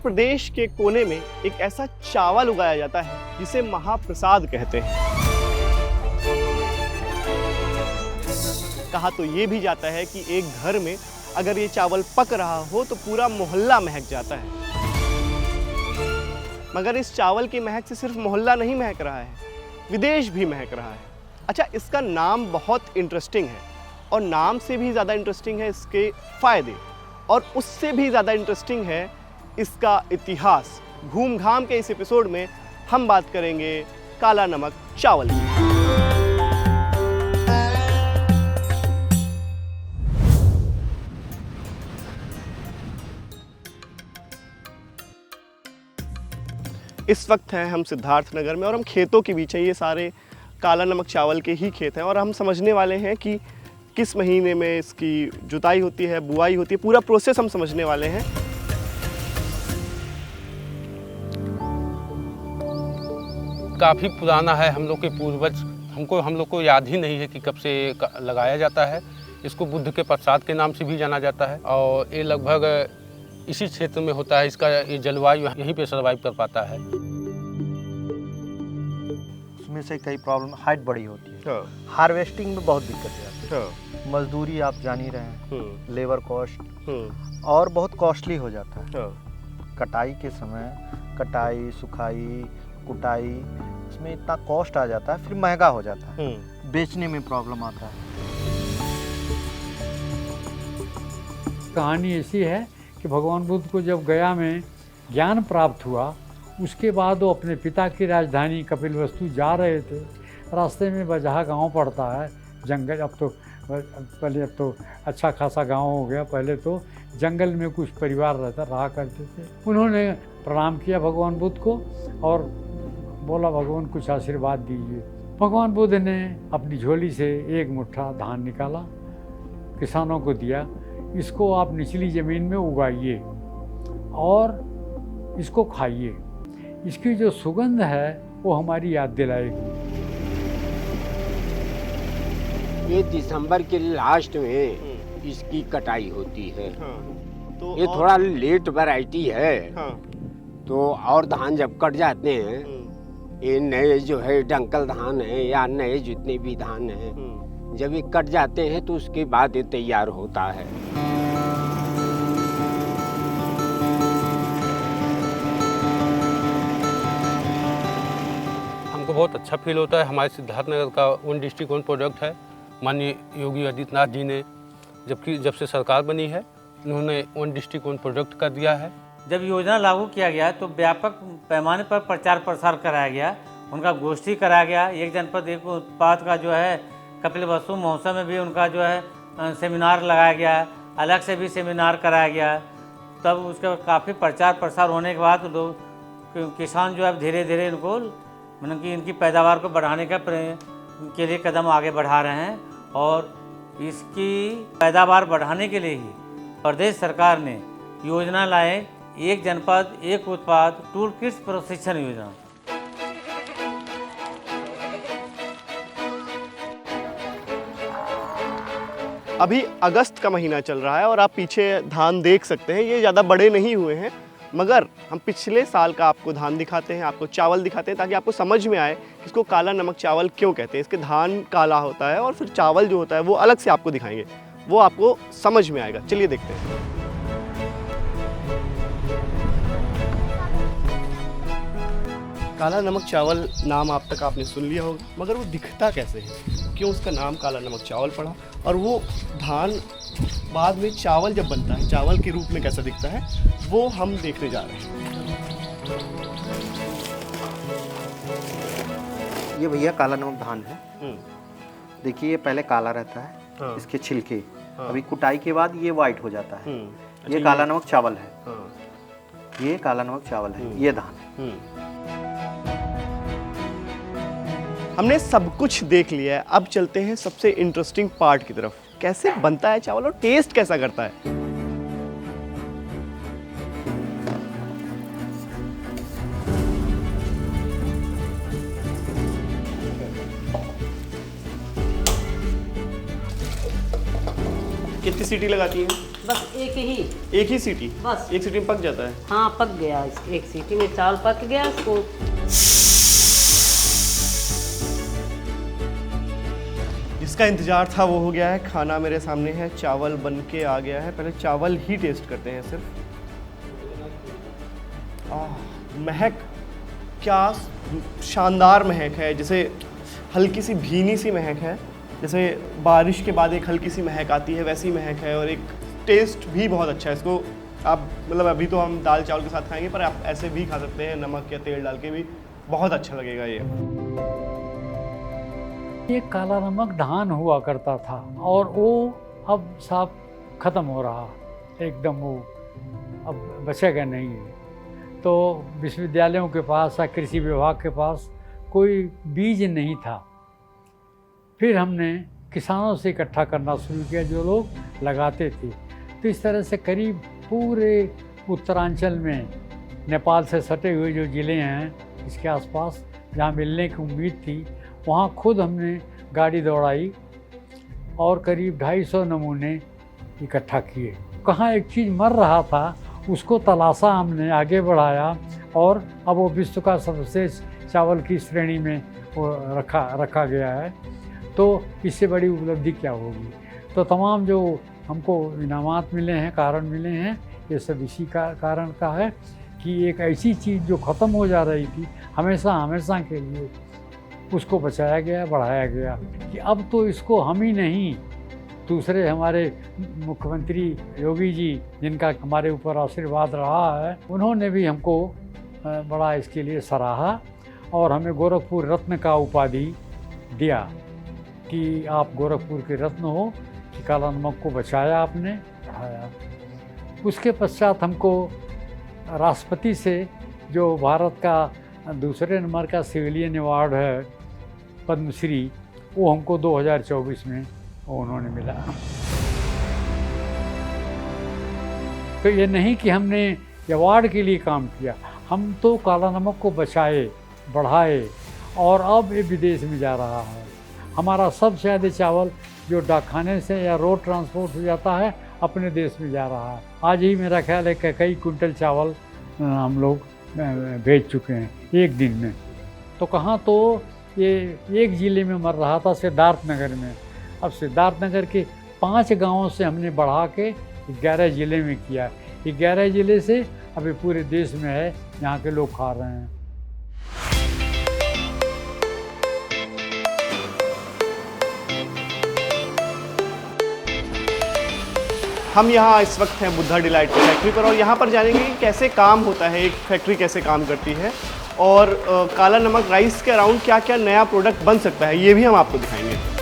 प्रदेश के कोने में एक ऐसा चावल उगाया जाता है जिसे महाप्रसाद कहते हैं। कहा तो ये भी जाता है कि एक घर में अगर ये चावल पक रहा हो तो पूरा मोहल्ला महक जाता है। मगर इस चावल की महक से सिर्फ मोहल्ला नहीं महक रहा है, विदेश भी महक रहा है। अच्छा, इसका नाम बहुत इंटरेस्टिंग है और नाम से भी ज़्यादा इंटरेस्टिंग है इसके फ़ायदे, और उससे भी ज़्यादा इंटरेस्टिंग है इसका इतिहास। घूम घाम के इस एपिसोड में हम बात करेंगे काला नमक चावल की। इस वक्त हैं हम सिद्धार्थ नगर में और हम खेतों के बीच हैं। ये सारे काला नमक चावल के ही खेत हैं और हम समझने वाले हैं कि किस महीने में इसकी जुताई होती है, बुआई होती है, पूरा प्रोसेस हम समझने वाले हैं। काफ़ी पुराना है, हम लोग के पूर्वज हम लोग को याद ही नहीं है कि कब से लगाया जाता है। इसको बुद्ध के प्रसाद के नाम से भी जाना जाता है और ये लगभग इसी क्षेत्र में होता है। इसका ये जलवायु यहीं पे सर्वाइव कर पाता है। उसमें से कई प्रॉब्लम, हाइट बड़ी होती है, हाँ। हार्वेस्टिंग में बहुत दिक्कत आती है, हाँ। मजदूरी आप जान ही रहे हैं, लेबर कॉस्ट और बहुत कॉस्टली हो जाता है। हाँ। कटाई के समय कटाई, सुखाई, कुटाई, इसमें इतना कॉस्ट आ जाता है, फिर महंगा हो जाता है, बेचने में प्रॉब्लम आता है। कहानी ऐसी है कि भगवान बुद्ध को जब गया में ज्ञान प्राप्त हुआ, उसके बाद वो अपने पिता की राजधानी कपिलवस्तु जा रहे थे। रास्ते में बजहा गांव पड़ता है, जंगल। अब तो अच्छा खासा गांव हो गया, पहले तो जंगल में कुछ परिवार रहा करते थे। उन्होंने प्रणाम किया भगवान बुद्ध को और बोला, भगवान कुछ आशीर्वाद दीजिए। भगवान बुद्ध ने अपनी झोली से एक मुट्ठा धान निकाला, किसानों को दिया। इसको आप निचली ज़मीन में उगाइए और इसको खाइए, इसकी जो सुगंध है वो हमारी याद दिलाएगी। ये दिसंबर के लास्ट में इसकी कटाई होती है। तो ये थोड़ा लेट वैरायटी है। हाँ। तो और धान जब कट जाते हैं, ये नए जो है डंकल धान है या नए जितने भी धान हैं, जब ये कट जाते हैं तो उसके बाद ये तैयार होता है। हमको बहुत अच्छा फील होता है। हमारे सिद्धार्थनगर का वन डिस्ट्रिक्ट वन प्रोडक्ट है। माननीय योगी आदित्यनाथ जी ने जब से सरकार बनी है, उन्होंने वन डिस्ट्रिक्ट वन प्रोडक्ट कर दिया है। जब योजना लागू किया गया तो व्यापक पैमाने पर प्रचार प्रसार कराया गया, उनका गोष्ठी कराया गया। एक जनपद एक उत्पाद का जो है कपिलवस्तु महोत्सव में भी उनका जो है सेमिनार लगाया गया, अलग से भी सेमिनार कराया गया। तब उसके काफ़ी प्रचार प्रसार होने के बाद लोग किसान जो है धीरे धीरे इनको मतलब कि इनकी पैदावार को बढ़ाने के लिए कदम आगे बढ़ा रहे हैं। और इसकी पैदावार बढ़ाने के लिए ही प्रदेश सरकार ने योजना लाए, एक जनपद एक उत्पाद टूल किट्स प्रशिक्षण योजना। अभी अगस्त का महीना चल रहा है और आप पीछे धान देख सकते हैं। ये ज़्यादा बड़े नहीं हुए हैं, मगर हम पिछले साल का आपको धान दिखाते हैं, आपको चावल दिखाते हैं, ताकि आपको समझ में आए कि इसको काला नमक चावल क्यों कहते हैं। इसके धान काला होता है और फिर चावल जो होता है वो अलग से आपको दिखाएंगे, वो आपको समझ में आएगा। चलिए देखते हैं। काला नमक चावल नाम आप तक आपने सुन लिया होगा, मगर वो दिखता कैसे है, क्यों उसका नाम काला नमक चावल पड़ा, और वो धान बाद में चावल जब बनता है चावल के रूप में कैसा दिखता है, वो हम देखने जा रहे हैं। ये भैया काला नमक धान है। देखिए ये पहले काला रहता है, हाँ। इसके छिलके, हाँ। अभी कुटाई के बाद ये वाइट हो जाता है। अच्छा, ये काला नमक चावल है। हाँ। ये काला नमक चावल है, ये धान है। हमने सब कुछ देख लिया है, अब चलते हैं सबसे इंटरेस्टिंग पार्ट की तरफ। कैसे बनता है चावल और टेस्ट कैसा करता है। कितनी सीटी लगाती हैं? बस एक ही सीटी? बस। एक सीटी में पक जाता है? हाँ पक गया, एक सीटी में चावल पक गया। उसको जिसका इंतजार था वो हो गया है। खाना मेरे सामने है, चावल बन के आ गया है। पहले चावल ही टेस्ट करते हैं सिर्फ। महक, क्या शानदार महक है। जैसे हल्की सी भीनी सी महक है, जैसे बारिश के बाद एक हल्की सी महक आती है, वैसी महक है। और एक टेस्ट भी बहुत अच्छा है। इसको आप मतलब अभी तो हम दाल चावल के साथ खाएंगे, पर आप ऐसे भी खा सकते हैं, नमक या तेल डाल के भी बहुत अच्छा लगेगा ये काला नमक धान हुआ करता था और वो अब साफ ख़त्म हो रहा एकदम, वो अब बचेगा नहीं है। तो विश्वविद्यालयों के पास या कृषि विभाग के पास कोई बीज नहीं था। फिर हमने किसानों से इकट्ठा करना शुरू किया जो लोग लगाते थे। तो इस तरह से करीब पूरे उत्तरांचल में नेपाल से सटे हुए जो ज़िले हैं इसके आसपास जहाँ मिलने की उम्मीद थी, वहाँ खुद हमने गाड़ी दौड़ाई और करीब 250 नमूने इकट्ठा किए। कहाँ एक चीज़ मर रहा था उसको तलाशा, हमने आगे बढ़ाया और अब वो विश्व का सर्वश्रेष्ठ चावल की श्रेणी में वो रखा गया है। तो इससे बड़ी उपलब्धि क्या होगी। तो तमाम जो हमको इनामात मिले हैं, कारण मिले हैं, ये सब इसी का कारण का है कि एक ऐसी चीज़ जो ख़त्म हो जा रही थी हमेशा के लिए, उसको बचाया गया, बढ़ाया गया कि अब तो इसको हम ही नहीं, दूसरे हमारे मुख्यमंत्री योगी जी जिनका हमारे ऊपर आशीर्वाद रहा है, उन्होंने भी हमको बड़ा इसके लिए सराहा और हमें गोरखपुर रत्न का उपाधि दिया कि आप गोरखपुर के रत्न हो, कि काला नमक को बचाया आपने, बढ़ाया। उसके पश्चात हमको राष्ट्रपति से जो भारत का दूसरे नंबर का सिविलियन अवार्ड है पद्मश्री, वो हमको 2024 में उन्होंने मिला। तो ये नहीं कि हमने अवार्ड के लिए काम किया, हम तो काला नमक को बचाए, बढ़ाए और अब ये विदेश में जा रहा है। हमारा सबसे ज़्यादा चावल जो डाकखाने से या रोड ट्रांसपोर्ट हो जाता है अपने देश में जा रहा है। आज ही मेरा ख्याल है कि कई कुंटल चावल हम लोग भेज चुके हैं एक दिन में। तो कहाँ तो ये एक ज़िले में मर रहा था, सिद्धार्थनगर में। अब सिद्धार्थनगर के 5 गांवों से हमने बढ़ा के 11 ज़िले में किया। 11 ज़िले से अभी पूरे देश में है, यहाँ के लोग खा रहे हैं। हम यहाँ इस वक्त हैं बुद्धा डिलाइट की फैक्ट्री पर और यहाँ पर जानेंगे कि कैसे काम होता है, एक फैक्ट्री कैसे काम करती है और काला नमक राइस के अराउंड क्या क्या नया प्रोडक्ट बन सकता है, ये भी हम आपको दिखाएंगे।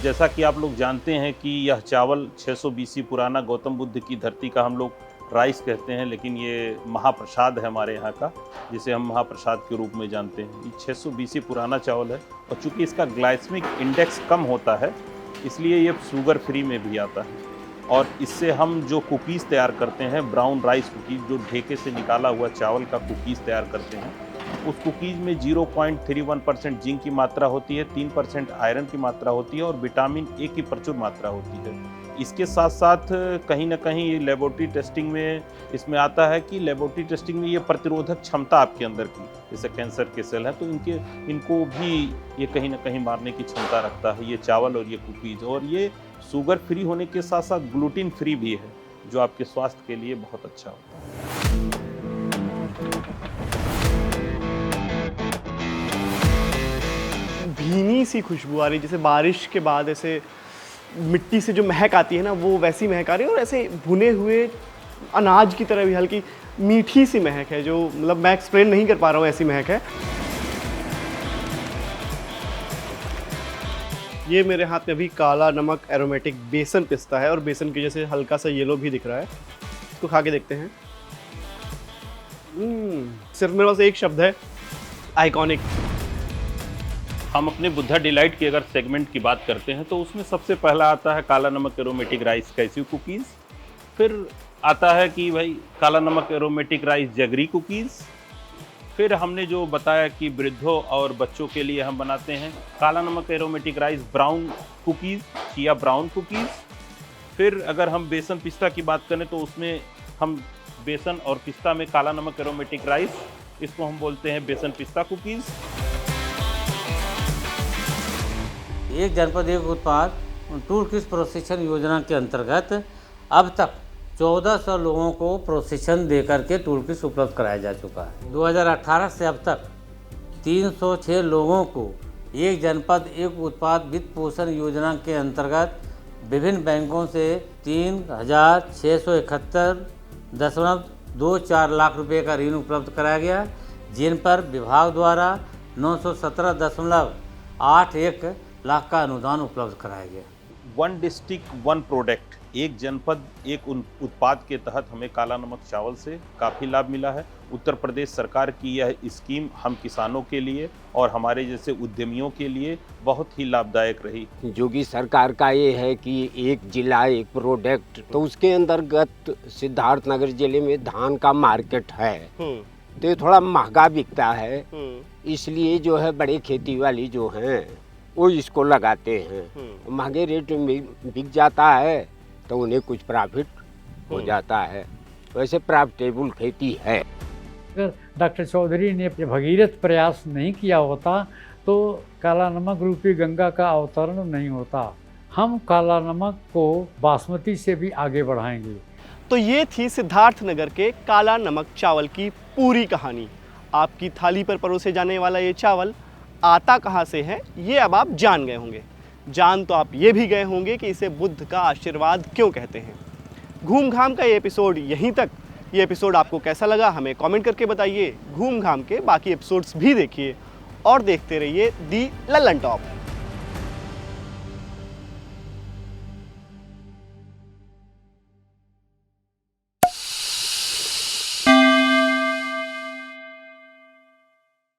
जैसा कि आप लोग जानते हैं कि यह चावल 600 BC पुराना गौतम बुद्ध की धरती का हम लोग राइस कहते हैं, लेकिन ये महाप्रसाद है हमारे यहाँ का, जिसे हम महाप्रसाद के रूप में जानते हैं। ये 600 BC पुराना चावल है और चूँकि इसका ग्लाइसेमिक इंडेक्स कम होता है इसलिए ये शुगर फ्री में भी आता है। और इससे हम जो कुकीज़ तैयार करते हैं, ब्राउन राइस कुकीज़, जो ढेके से निकाला हुआ चावल का कुकीज़ तैयार करते हैं, उस कुकीज़ में 0.31% जिंक की मात्रा होती है, 3% आयरन की मात्रा होती है और विटामिन ए की प्रचुर मात्रा होती है। इसके साथ साथ कहीं ना कहीं लेबोरेटरी टेस्टिंग में इसमें आता है कि लेबोरेटरी टेस्टिंग में ये प्रतिरोधक क्षमता आपके अंदर की, जैसे कैंसर के सेल हैं तो इनको भी ये कहीं ना कहीं मारने की क्षमता रखता है, ये चावल और ये कुकीज़। और ये शुगर फ्री होने के साथ साथ ग्लूटीन फ्री भी है, जो आपके स्वास्थ्य के लिए बहुत अच्छा होता है। भीनी सी खुशबू आ रही, जैसे बारिश के बाद ऐसे मिट्टी से जो महक आती है ना, वो वैसी महक आ रही है। और ऐसे भुने हुए अनाज की तरह भी हल्की मीठी सी महक है, जो मतलब मैं एक्सप्लेन नहीं कर पा रहा हूँ, ऐसी महक है। ये मेरे हाथ में अभी काला नमक एरोमेटिक बेसन पिस्ता है और बेसन की जैसे हल्का सा येलो भी दिख रहा है। इसको खा के देखते हैं। सिर्फ मेरे पास एक शब्द है, आइकॉनिक। हम अपने बुद्धा डिलाइट की अगर सेगमेंट की बात करते हैं तो उसमें सबसे पहला आता है काला नमक एरोमेटिक राइस कैस्यू कुकीज़, फिर आता है कि भाई काला नमक एरोमेटिक राइस जगरी कुकीज़, फिर हमने जो बताया कि वृद्धों और बच्चों के लिए हम बनाते हैं काला नमक aromatic rice brown cookies, chia brown cookies. फिर अगर हम बेसन पिस्ता की बात करें तो उसमें हम बेसन और पिस्ता में काला नमक एरोमेटिक राइस, इसको हम बोलते हैं बेसन पिस्ता कुकीज़। एक जनपद एक उत्पाद टूल किट प्रोसेसन योजना के अंतर्गत अब तक 1400 लोगों को प्रोसेसन दे करके टूल किट उपलब्ध कराया जा चुका है। 2018 से अब तक 306 लोगों को एक जनपद एक उत्पाद वित्त पोषण योजना के अंतर्गत विभिन्न बैंकों से 3,671.24 लाख रुपए का ऋण उपलब्ध कराया गया, जिन पर विभाग द्वारा 917.81 लाख का अनुदान उपलब्ध कराया गया। वन डिस्ट्रिक्ट वन प्रोडक्ट, एक जनपद एक उत्पाद के तहत हमें काला नमक चावल से काफ़ी लाभ मिला है। उत्तर प्रदेश सरकार की यह स्कीम हम किसानों के लिए और हमारे जैसे उद्यमियों के लिए बहुत ही लाभदायक रही। योगी सरकार का ये है कि एक जिला एक प्रोडक्ट, तो उसके अंतर्गत सिद्धार्थनगर जिले में धान का मार्केट है तो ये थोड़ा महंगा बिकता है, इसलिए जो है बड़े खेती वाली जो हैं वो इसको लगाते हैं। महंगे रेट में बिक जाता है तो उन्हें कुछ प्रॉफिट हो जाता है, वैसे प्रॉफिटेबल खेती है। अगर डॉक्टर चौधरी ने भगीरथ प्रयास नहीं किया होता तो काला नमक रूपी गंगा का अवतरण नहीं होता। हम काला नमक को बासमती से भी आगे बढ़ाएंगे। तो ये थी सिद्धार्थनगर के काला नमक चावल की पूरी कहानी। आपकी थाली पर परोसे जाने वाला ये चावल आता कहाँ से है ये अब आप जान गए होंगे। जान तो आप ये भी गए होंगे कि इसे बुद्ध का आशीर्वाद क्यों कहते हैं। घूम घाम का ये एपिसोड यहीं तक। ये एपिसोड आपको कैसा लगा हमें कमेंट करके बताइए। घूम घाम के बाकी एपिसोड्स भी देखिए और देखते रहिए दी लल्लन टॉप।